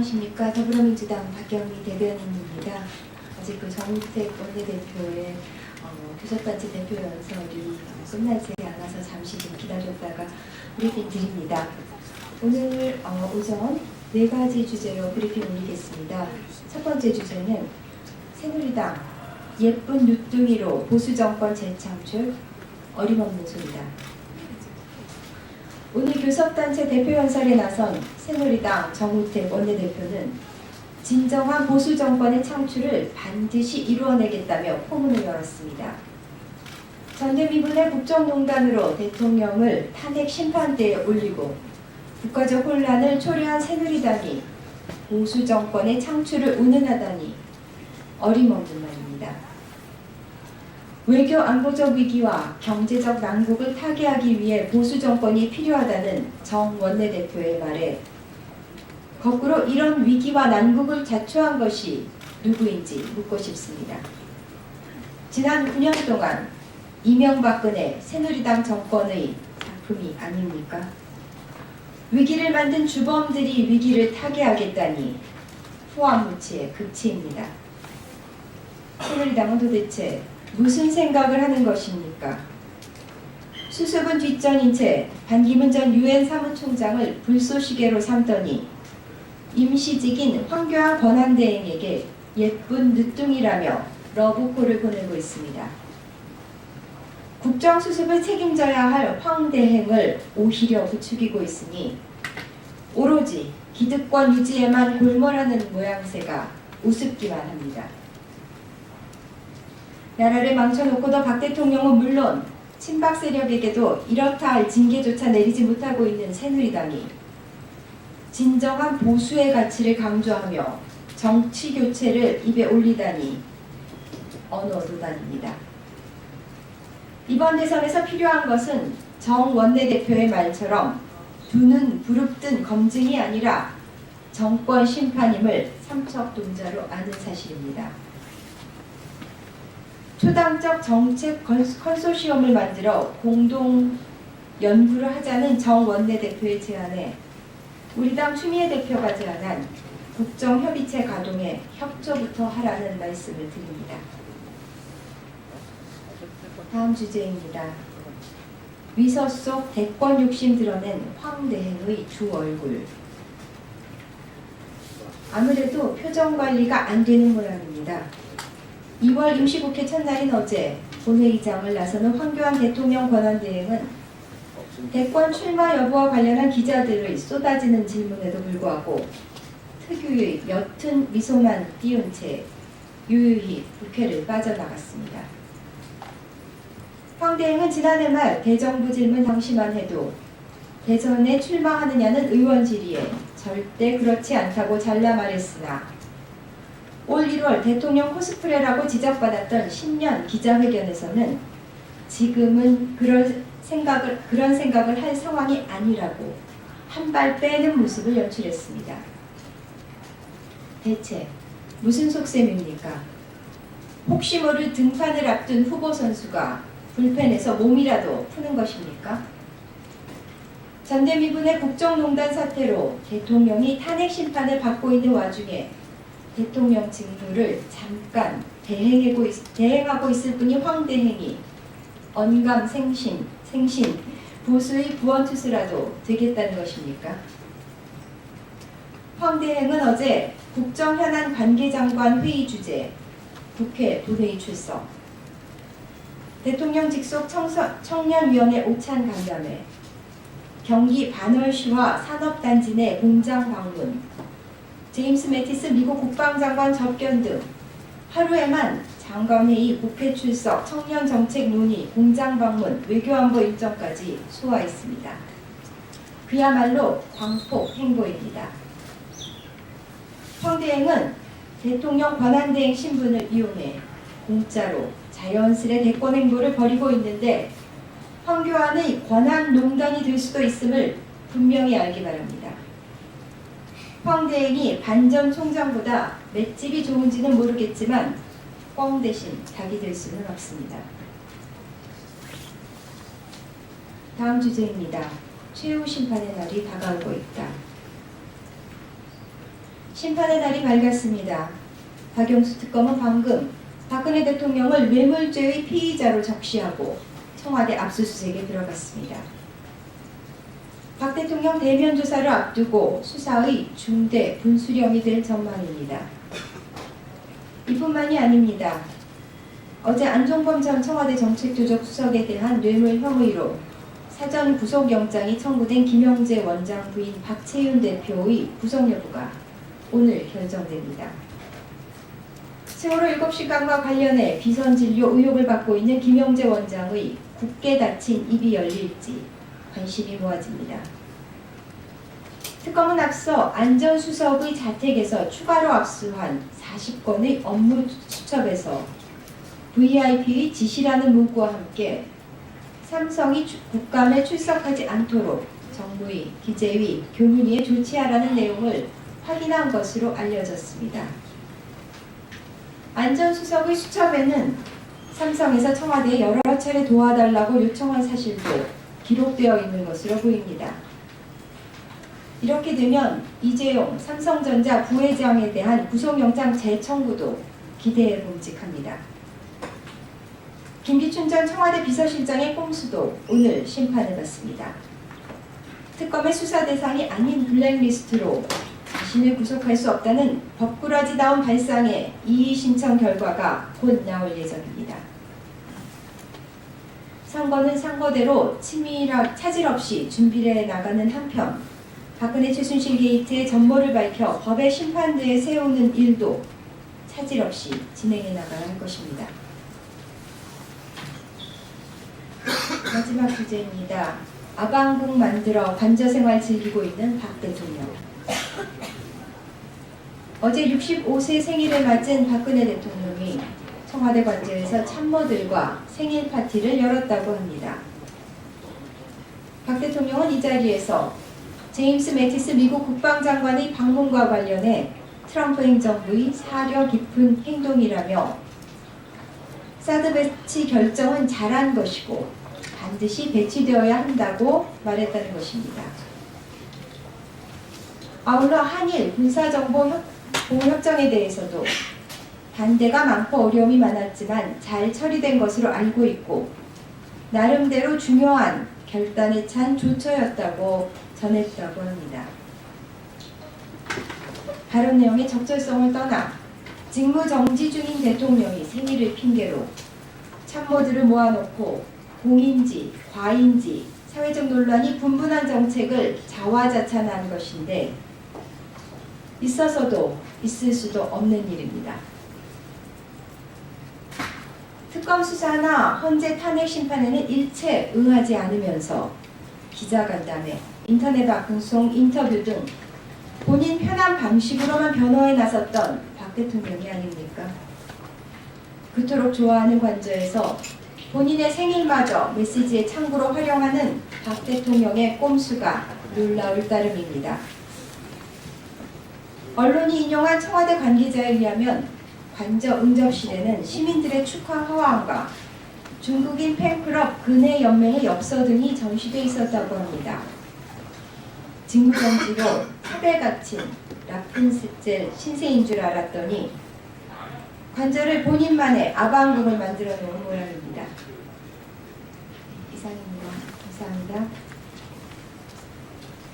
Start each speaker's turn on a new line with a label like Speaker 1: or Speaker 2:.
Speaker 1: 안녕하십니까. 더불어민주당 박경미 대변인입니다. 아직 정우택 원내대표의 교섭단체 대표 연설이 끝나지 않아서 잠시 좀 기다렸다가 브리핑 드립니다. 오늘 오전 4가지 주제로 브리핑 올리겠습니다. 첫 번째 주제는 새누리당 예쁜 누뚱이로 보수정권 재창출 어림없는 소리다. 오늘 교섭단체 대표 연설에 나선 새누리당 정우택 원내대표는 진정한 보수정권의 창출을 반드시 이루어내겠다며 포문을 열었습니다. 전대미문의 국정농단으로 대통령을 탄핵 심판대에 올리고 국가적 혼란을 초래한 새누리당이 보수정권의 창출을 운운하다니 어림없는 말입니다. 외교 안보적 위기와 경제적 난국을 타개하기 위해 보수정권이 필요하다는 정 원내대표의 말에 거꾸로 이런 위기와 난국을 자초한 것이 누구인지 묻고 싶습니다. 지난 9년 동안 이명박근혜 새누리당 정권의 작품이 아닙니까? 위기를 만든 주범들이 위기를 타개하겠다니 후한무치의 극치입니다. 새누리당은 도대체 무슨 생각을 하는 것입니까? 수습은 뒷전인 채 반기문 전 유엔 사무총장을 불쏘시개로 삼더니 임시직인 황교안 권한대행에게 예쁜 늦둥이라며 러브콜을 보내고 있습니다. 국정수습을 책임져야 할 황대행을 오히려 부추기고 있으니 오로지 기득권 유지에만 골몰하는 모양새가 우습기만 합니다. 나라를 망쳐놓고도 박 대통령은 물론 친박 세력에게도 이렇다 할 징계조차 내리지 못하고 있는 새누리당이 진정한 보수의 가치를 강조하며 정치 교체를 입에 올리다니 언어도단입니다. 이번 대선에서 필요한 것은 정 원내대표의 말처럼 두 눈 부릅뜬 검증이 아니라 정권 심판임을 삼척동자로 아는 사실입니다. 초당적 정책 컨소시엄을 만들어 공동 연구를 하자는 정 원내대표의 제안에 우리 당 추미애 대표가 제안한 국정협의체 가동에 협조부터 하라는 말씀을 드립니다. 다음 주제입니다. 위서 속 대권 욕심 드러낸 황대행의 두 얼굴. 아무래도 표정 관리가 안 되는 모양입니다. 2월 임시국회 첫날인 어제 본회의장을 나서는 황교안 대통령 권한대행은 대권 출마 여부와 관련한 기자들의 쏟아지는 질문에도 불구하고 특유의 옅은 미소만 띄운 채 유유히 국회를 빠져나갔습니다. 황대행은 지난해 말 대정부 질문 당시만 해도 대선에 출마하느냐는 의원 질의에 절대 그렇지 않다고 잘라 말했으나 올 1월 대통령 코스프레라고 지적받았던 신년 기자회견에서는 지금은 그런 생각을 할 상황이 아니라고 한 발 빼는 모습을 연출했습니다. 대체 무슨 속셈입니까? 혹시 모를 등판을 앞둔 후보 선수가 불펜에서 몸이라도 푸는 것입니까? 전대미문의 국정농단 사태로 대통령이 탄핵 심판을 받고 있는 와중에 대통령 직무를 잠깐 대행하고 있을 뿐이 황대행이 언감생신 보수의 구원투수라도 되겠다는 것입니까? 황대행은 어제 국정현안 관계장관 회의 주재, 국회 본회의 출석, 대통령 직속 청년위원회 오찬 간담회, 경기 반월시와 산업단지 내 공장 방문, 제임스 매티스 미국 국방장관 접견 등 하루에만 장관회의, 국회 출석, 청년정책 논의, 공장 방문, 외교안보 일정까지 소화했습니다. 그야말로 광폭 행보입니다. 황대행은 대통령 권한대행 신분을 이용해 공짜로 자연스레 대권 행보를 벌이고 있는데 황교안의 권한농단이 될 수도 있음을 분명히 알기 바랍니다. 황대행이 반 전 총장보다 맷집이 좋은지는 모르겠지만 뻥 대신 닭이 될 수는 없습니다. 다음 주제입니다. 최후 심판의 날이 다가오고 있다. 심판의 날이 밝았습니다. 박영수 특검은 방금 박근혜 대통령을 뇌물죄의 피의자로 적시하고 청와대 압수수색에 들어갔습니다. 박 대통령 대면 조사를 앞두고 수사의 중대 분수령이 될 전망입니다. 이뿐만이 아닙니다. 어제 안종범 전 청와대 정책조정수석에 대한 뇌물 혐의로 사전 구속영장이 청구된 김영재 원장 부인 박채윤 대표의 구속 여부가 오늘 결정됩니다. 세월호 7시간과 관련해 비선진료 의혹을 받고 있는 김영재 원장의 굳게 닫힌 입이 열릴지 관심이 모아집니다. 특검은 앞서 안 전 수석의 자택에서 추가로 압수한 40건의 업무 수첩에서 VIP의 지시라는 문구와 함께 삼성이 국감에 출석하지 않도록 정부의, 기재위, 교문위에 조치하라는 내용을 확인한 것으로 알려졌습니다. 안 전 수석의 수첩에는 삼성에서 청와대에 여러 차례 도와달라고 요청한 사실도 기록되어 있는 것으로 보입니다. 이렇게 되면 이재용 삼성전자 부회장에 대한 구속영장 재청구도 기대해 봄직합니다. 김기춘 전 청와대 비서실장의 꼼수도 오늘 심판을 받습니다. 특검의 수사 대상이 아닌 블랙리스트로 자신을 구속할 수 없다는 법꾸라지다운 발상의 이의 신청 결과가 곧 나올 예정입니다. 선거는 선거대로 차질 없이 준비를 해 나가는 한편 박근혜 최순실 게이트의 전모를 밝혀 법의 심판대에 세우는 일도 차질 없이 진행해 나가야 할 것입니다. 마지막 주제입니다. 아방궁 만들어 관저생활 즐기고 있는 박 대통령. 어제 65세 생일을 맞은 박근혜 대통령이 청와대 관저에서 참모들과 생일 파티를 열었다고 합니다. 박 대통령은 이 자리에서 제임스 매티스 미국 국방장관의 방문과 관련해 트럼프 행정부의 사려 깊은 행동이라며 사드 배치 결정은 잘한 것이고 반드시 배치되어야 한다고 말했다는 것입니다. 아울러 한일 군사정보보호협정에 대해서도 반대가 많고 어려움이 많았지만 잘 처리된 것으로 알고 있고 나름대로 중요한 결단에 찬 조처였다고 전했다고 합니다. 발언 내용의 적절성을 떠나 직무정지 중인 대통령이 생일을 핑계로 참모들을 모아놓고 공인지, 과인지, 사회적 논란이 분분한 정책을 자화자찬한 것인데 있어서도 있을 수도 없는 일입니다. 특검 수사나 헌재 탄핵 심판에는 일체 응하지 않으면서 기자간담회, 인터넷 방송, 인터뷰 등 본인 편한 방식으로만 변호에 나섰던 박 대통령이 아닙니까? 그토록 좋아하는 관저에서 본인의 생일마저 메시지의 창구로 활용하는 박 대통령의 꼼수가 놀라울 따름입니다. 언론이 인용한 청와대 관계자에 의하면 관저 응접실에는 시민들의 축하 화환과 중국인 팬클럽 근해 연맹의 엽서 등이 전시돼 있었다고 합니다. 직무정지로 탑에 갇힌 라푼셀 신세인 줄 알았더니 관저를 본인만의 아방궁을 만들어 놓은 모양입니다. 이상입니다. 감사합니다.